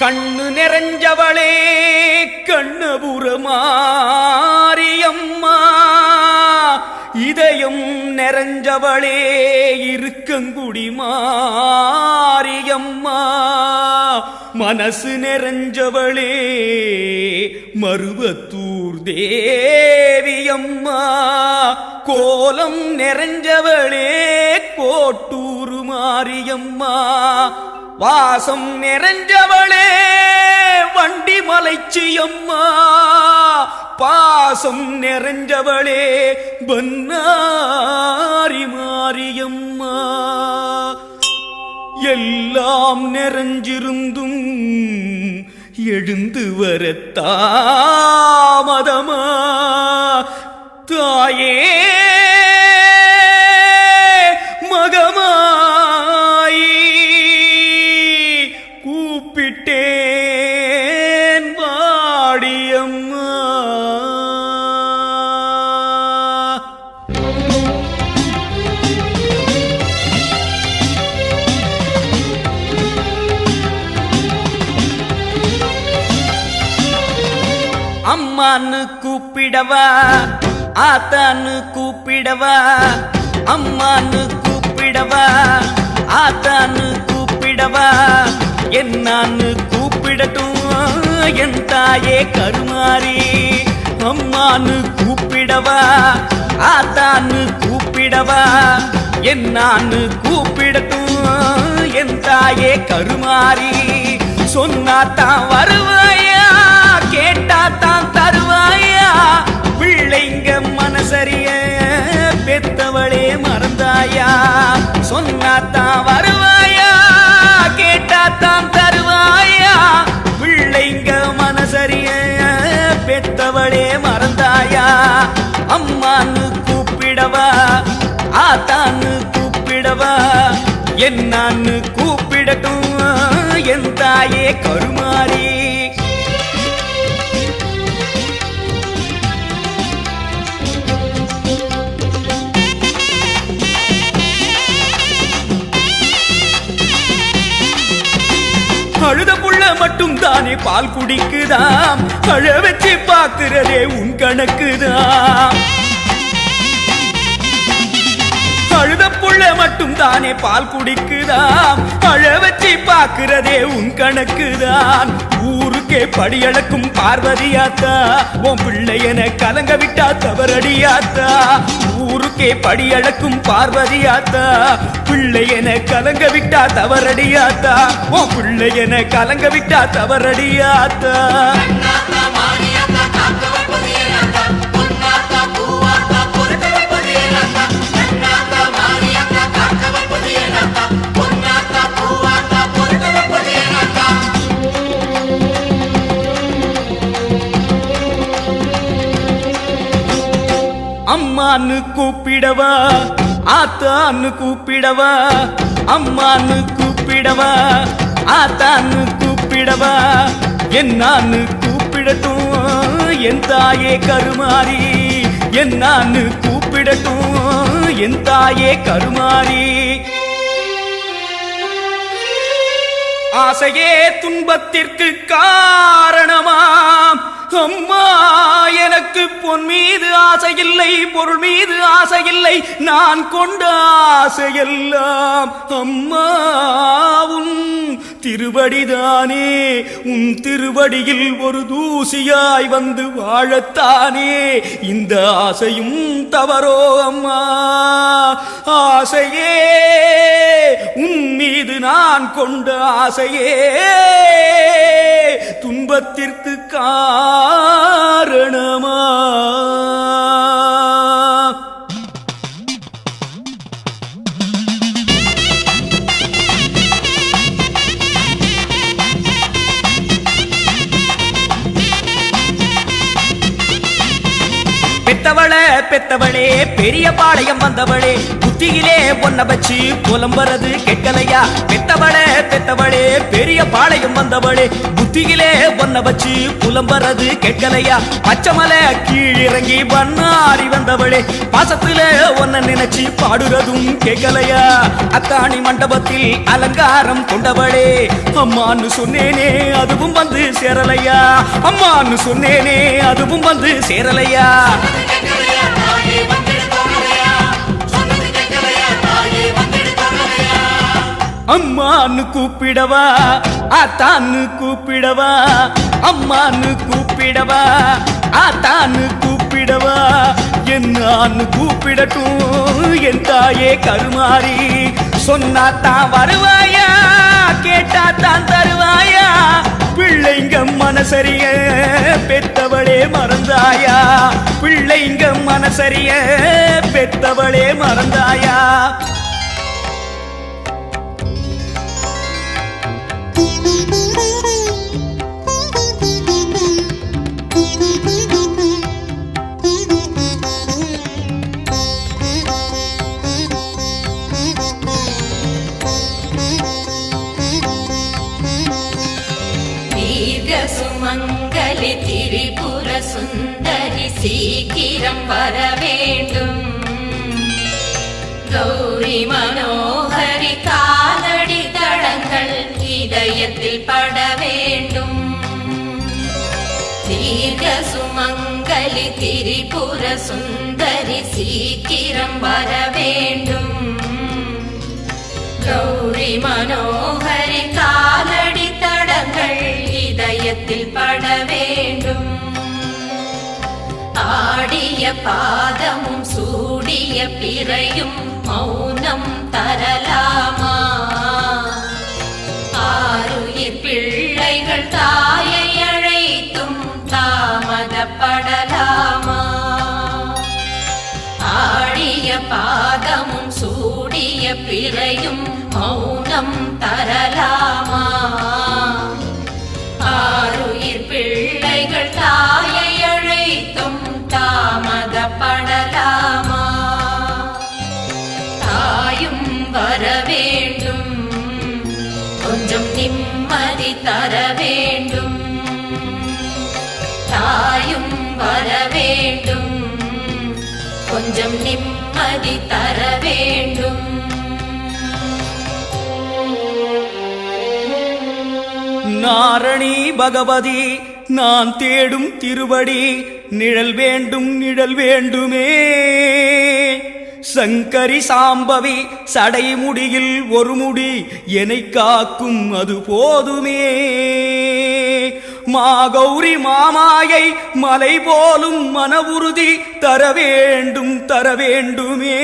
கண்ணு நிறைஞ்சவளே கண்ணபுர மாரியம்மா, இதயம் நிறைஞ்சவளே இருக்கங்குடி மாரியம்மா, மனசு நிறைஞ்சவளே மருவத்தூர் தேவியம்மா, கோலம் நிறைஞ்சவளே கோட்டூர் மாரியம்மா, வாசம் நிறைஞ்சவளே வண்டி மலைச்சியம்மா, பாசம் நிறைஞ்சவளே பன்னாரி மாரியம்மா. எல்லாம் நிறைஞ்சிருந்தும் எழுந்து வர தாமதமா தாயே மகமாயி கூப்பிட்டேன் வாடியம்மா. அம்மான்னு கூப்பிடவா ஆத்தான்னு கூப்பிடவா, அம்மான்னு கூப்பிடவா ஆத்தான்னு கூப்பிடவா, என்னான்னு கூப்பிடட்டும் என் தாயே கருமாரி. அம்மான்னு கூப்பிடவா ஆத்தான்னு கூப்பிடவா, என்னான்னு கூப்பிடட்டும் என் தாயே கருமாரி. சொன்னாத்தான் வருவாயா கேட்டாத்தான் தருவாயா, பிள்ளைங்க மனசரிய பெத்தவளே மறந்தாயா. சொன்னாத்தான் வருவாயா கேட்டாத்தான் தருவாயா, பிள்ளைங்க மனசரிய பெத்தவளே மறந்தாயா. அம்மான்னு கூப்பிடவா ஆத்தான்னு கூப்பிடவா, என்னான்னு கூப்பிடட்டும் என் தாயே கருமாரி. அழுத புள்ள மட்டும் தானே பால் குடிக்குதாம், அழ வச்சு பாக்குறதே உன் கணக்குதான். அழுத புள்ள மட்டும் தானே பால் குடிக்குதாம், அழ வச்சு பாக்குறதே உன் கணக்குதான். ஊருக்கே படியளக்கும் பார்வதியாத்தா, உன் பிள்ளையன கலங்க விட்டா தவறடியாத்தா. ஊருக்கே படியளக்கும் பார்வதியாத்தா, பிள்ளையன கலங்க விட்டா தவறடியாத்தா. உன் பிள்ளையன கலங்க விட்டா தவறடியாத்தா. அம்மான்னு கூப்பிடவா ஆத்தான்னு கூப்பிடவா, அம்மான்னு கூப்பிடவா ஆத்தான்னு கூப்பிடவா, என்னான்னு கூப்பிடட்டும் என் தாயே கருமாரி. என்னான்னு கூப்பிடட்டும் என் தாயே கருமாரி. ஆசையே துன்பத்திற்கு காரணமாம் அம்மா, எனக்கு பொன் மீது ஆசையில்லை பொருள் மீது ஆசையில்லை, நான் கொண்ட ஆசையெல்லாம் அம்மா உன் திருவடிதானே. உன் திருவடியில் ஒரு தூசியாய் வந்து வாழத்தானே இந்த ஆசையும் தவறோ அம்மா. ஆசையே உன் மீது நான் கொண்ட ஆசையே துன்பத்திற்கு காரணமா. பெத்தவளே பெரிய பாளையம் வந்தவளே, புத்தியிலே பொன்ன வச்சு புலம்புறது கெட்டலையா பெத்தவளே பெரிய பாளையம் வந்தவளே புத்தியிலே பொன்ன வச்சு புலம்புறது கெட்டலையா பச்சைமலை கீழிறங்கி பண்ணாரி வந்தவளே பாசத்துல ஒன்ன நினைச்சு பாடுறதும் கேட்கலையா அத்தாணி மண்டபத்தில் அலங்காரம் கொண்டவளே அம்மான்னு சொன்னேனே அதுவும் வந்து சேரலையா அம்மான்னு சொன்னேனே அதுவும் வந்து சேரலையா அம்மான்னு கூப்பிடவா ஆத்தான்னு கூப்பிடவா அம்மான்னு கூப்பிடவா ஆத்தான்னு கூப்பிடவா என்னான்னு கூப்பிடட்டும் என் தாயே கருமாறி சொன்னாத்தான் வருவாயா கேட்டாத்தான் தருவாயா பிள்ளைங்க மனசரிய பெத்தவளே மறந்தாயா பிள்ளைங்க மனசரிய பெத்தவளே மறந்தாயா சுமங்கலி திரிபுர சுந்தரி சீக்கிரம் வர வேண்டும் கௌரி மனோகரி காலடி தடங்கள் இதயத்தில் பட வேண்டும் தீர்க்க சுமங்கலி திரிபுர சுந்தரி சீக்கிரம் வர வேண்டும் கௌரி மனோகரி காலடி தடங்கள் இதயத்தில் பட வேண்டும் ஆடிய பாதமும் சூடிய பிறையும் மௌனம் தரலாமா ஆருயிர் பிள்ளைகள் தாயை அழைத்தும் தாமதப்படலாமா ஆடிய பாதமும் சூடிய பிறையும் மௌனம் தரலாமா ஆருயிர் பிள்ளைகள் தாயை அழைத்தும் தாமதப்படலாமா தாயும் வர வேண்டும் கொஞ்சம் நிம்மதி தர வேண்டும் தாயும் வர வேண்டும் கொஞ்சம் நிம்மதி தர வேண்டும் நாரணி பகவதி நான் தேடும் திருவடி நிழல் வேண்டும் நிழல் வேண்டுமே சங்கரி சாம்பவி சடைமுடியில் ஒரு முடி என்னை காக்கும் அது போதுமே மாகௌரி மாமாயை மலை போலும் மன உறுதி தர வேண்டுமே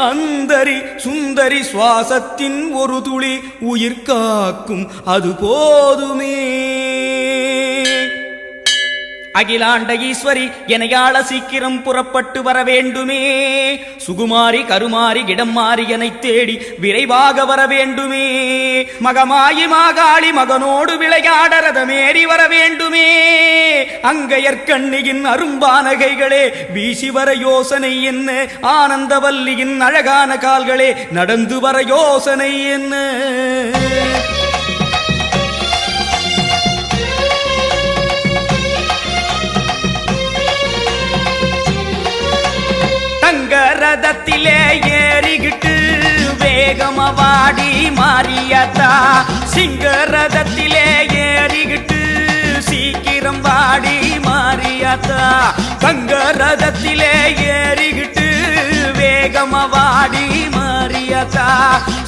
அந்தரி சுந்தரி சுவாசத்தின் ஒரு துளி உயிர் காக்கும் அது போதுமே அகிலாண்ட ஈஸ்வரி எனையாள சீக்கிரம் புறப்பட்டு வர வேண்டுமே சுகுமாரி கருமாரி இடம் மாறி என்னை தேடி விரைவாக வர வேண்டுமே மகமாயி மாகாளி மகனோடு விளையாட ரதமேறி வர வேண்டுமே அங்கையற்கண்ணியின் அரும்பானகைகளே வீசி வர யோசனை என்ன ஆனந்தவல்லியின் அழகான கால்களே நடந்து வர யோசனை என்ன ரதத்திலே ஏறிகிட்டு வேகமவாடி மாறியாத்தா சிங்கரதத்திலே ஏறிகிட்டு சீக்கிரம் வாடி மாறியாத்தா தங்கரதத்திலே ஏறிகிட்டு வேகமவாடி மாறியாத்தா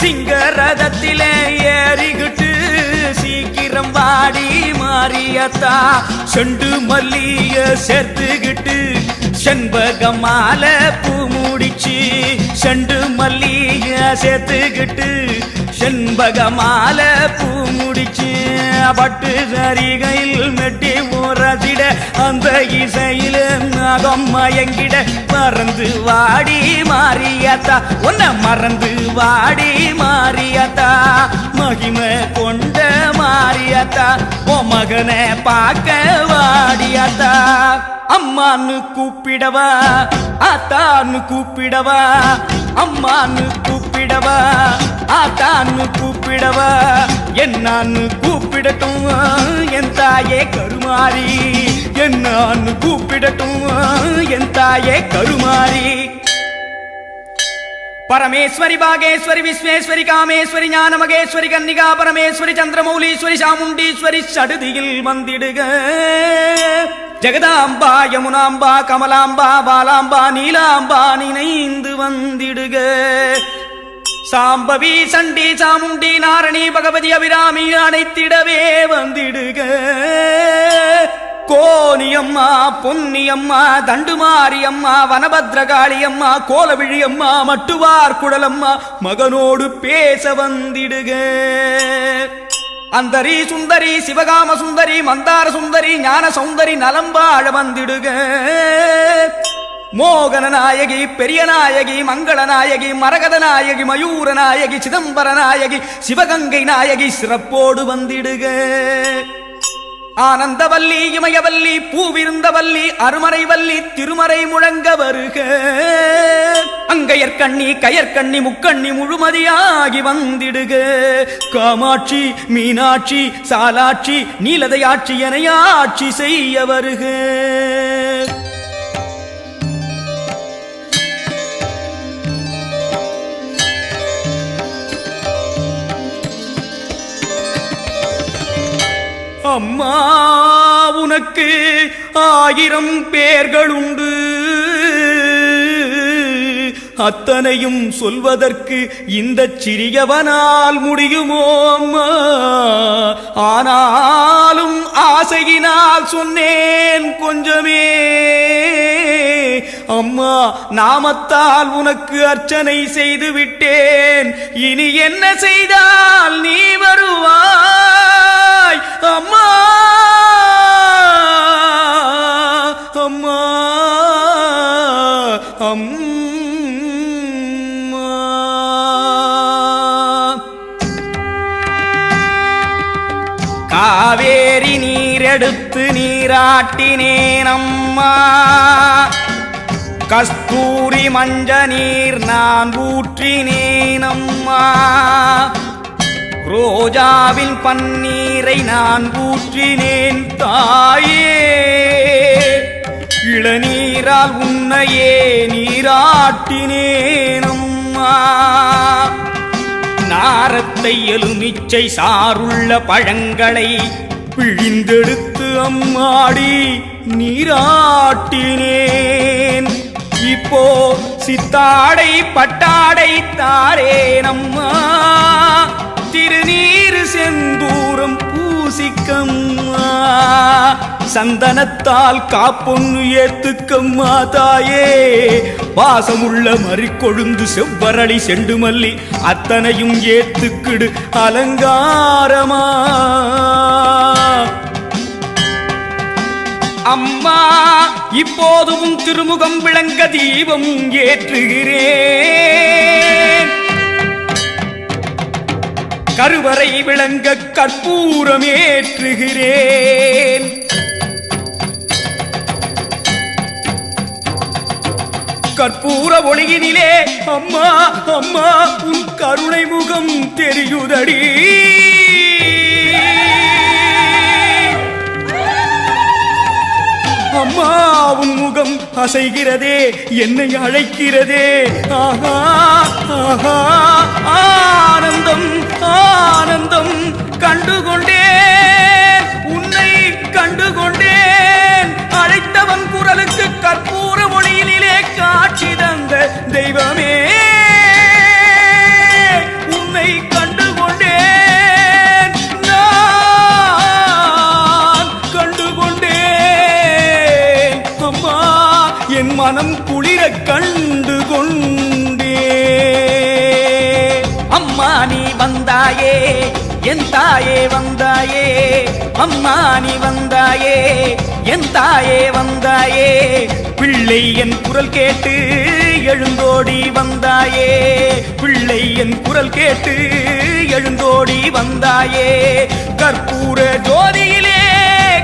சிங்கரதத்திலே ஏறிகிட்டு சீக்கிரம் வாடி மாறியாத்தா செண்டு மல்லிய சேர்த்துகிட்டு செண்பகமால பூ முடிச்சு செண்டு மல்லிய சேர்த்துக்கிட்டு செண்பகமால பூ முடிச்சு பட்டு சரிகையில் மெட்டி ஊறசிட அந்த இசையில நகம் மயங்கிட மறந்து வாடி மாறியாத்தா உன்னை மறந்து வாடி மாறியாத்தா மகிமை கொண்ட மாறியாத்தா ஓ மகனை பார்க்க வாடியாத்தா அம்மான்னு கூப்பிடவா ஆத்தான்னு கூப்பிடவா அம்மான்னு கூப்பிடவா ஆத்தான்னு கூப்பிடவா என்னான்னு கூப்பிடட்டும் என் தாயே கருமாரி என்னான்னு கூப்பிடட்டும் என் தாயே கருமாரி பரமேஸ்வரி பாகேஸ்வரி விஸ்வேஸ்வரி காமேஸ்வரி ஞானமகேஸ்வரி கன்னிகா பரமேஸ்வரி சந்திரமௌலீஸ்வரி சாமுண்டீஸ்வரி சடுதியில் வந்திடுக ஜெகதாம்பா யமுனாம்பா கமலாம்பா பாலாம்பா நீலாம்பா நினைந்து வந்திடுக சாம்பவி சண்டி சாமுண்டி நாரணி பகவதி அபிராமி அனைத்திடவே வந்திடுக கோனியம்மா பொன்னியம்மா தண்டுமாரியம்மா வனபத்ரகாளியம்மா கோலவிழியம்மா மட்டுவார் குடலம்மா மகனோடு பேச வந்திடுக அந்தரி சுந்தரி சிவகாம சுந்தரி மந்தார சுந்தரி ஞான சௌந்தரி நலம்பாழ வந்திடுக மோகன நாயகி பெரிய நாயகி மங்கள நாயகி மரகத நாயகி மயூர நாயகி சிதம்பர நாயகி சிவகங்கை நாயகி சிறப்போடு வந்திடுக ஆனந்தவல்லி இமயவல்லி பூவிருந்தவல்லி அருமறைவல்லி திருமறை முழங்க வருக அங்கையற்கண்ணி கயற்கண்ணி முக்கண்ணி முழுமதியாகி வந்திடுக காமாட்சி மீனாட்சி சாலாட்சி நீலதையாட்சி என ஆட்சி செய்ய வருக அம்மா உனக்கு 1000 பேர்களுண்டு அத்தனையும் சொல்வதற்கு இந்த சிறியவனால் முடியுமோ அம்மா ஆனாலும் ஆசையினால் சொன்னேன் கொஞ்சமே அம்மா நாமத்தால் உனக்கு அர்ச்சனை செய்து விட்டேன் இனி என்ன செய்தால் நீ வருவாய் அம்மா அம்மா அம்மா காவேரி நீரெடுத்து நீராட்டினேன் அம்மா கஸ்தூரி மஞ்ச நீர் நான் ஊற்றினேன் அம்மா ரோஜாவின் பன்னீரை நான் ஊற்றினேன் தாயே இளநீரால் உன்னையே நீராட்டினேன் அம்மா நாரத்தை எலுமிச்சை சாருள்ள பழங்களை பிழிந்தெடுத்து அம்மாடி நீராட்டினேன் இப்போ சித்தாடை பட்டாடை தாரேனம்மா திருநீரு செந்தூரம் பூசிக்கம்மா சந்தனத்தால் காப்பொன்னு ஏத்துக்கம்மா தாயே பாசமுள்ள மறிக்கொழுந்து செவ்வரளி செண்டுமல்லி அத்தனையும் ஏத்துக்கிடு அலங்காரமா அம்மா இப்போதும் திருமுகம் விளங்க தீபம் ஏற்றுகிறேன் கருவறை விளங்க கற்பூரம் ஏற்றுகிறேன் கற்பூர ஒளியினிலே அம்மா அம்மா உன் கருணை முகம் தெரியுதடி அம்மா உன் முகம் அசைகிறதே என்னை அழைக்கிறதே ஆஹா ஆஹா ஆனந்தம் ஆனந்தம் கண்டுகொண்டேன் உன்னை கண்டுகொண்டேன் அழைத்தவன் குரலுக்கு கற்பூர ஒளியிலே காட்சி தந்த தெய்வமே உன்னை கண்டுகொண்டேன் நான் கண்டுகொண்டேன் அம்மா என் மனம் குளிர கண்டு கொண்டே அம்மா நீ வந்தாயே என் தாயே வந்தாயே அம்மா நீ வந்தாயே என் தாயே வந்தாயே பிள்ளை என் குரல் கேட்டு எழுந்தோடி வந்தாயே பிள்ளை என் குரல் கேட்டு எழுந்தோடி வந்தாயே கற்பூர ஜோதியிலே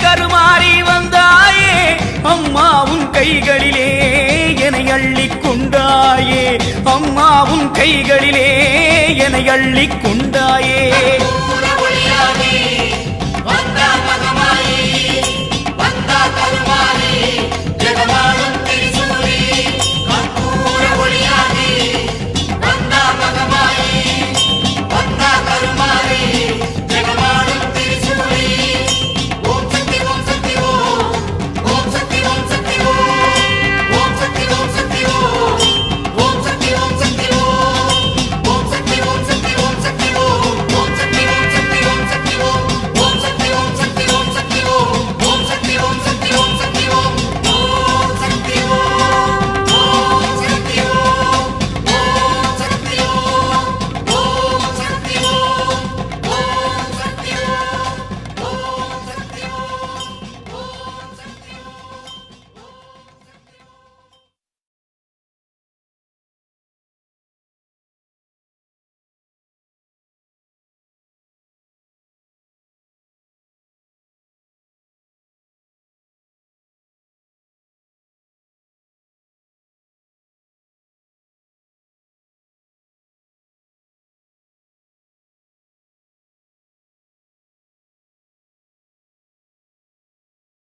கருமாறி வந்தாயே அம்மா கைகளிலே என்னை அள்ளிக் கொண்டாயே அம்மா உன் கைகளிலே என்னை அள்ளிக் கொண்டாயே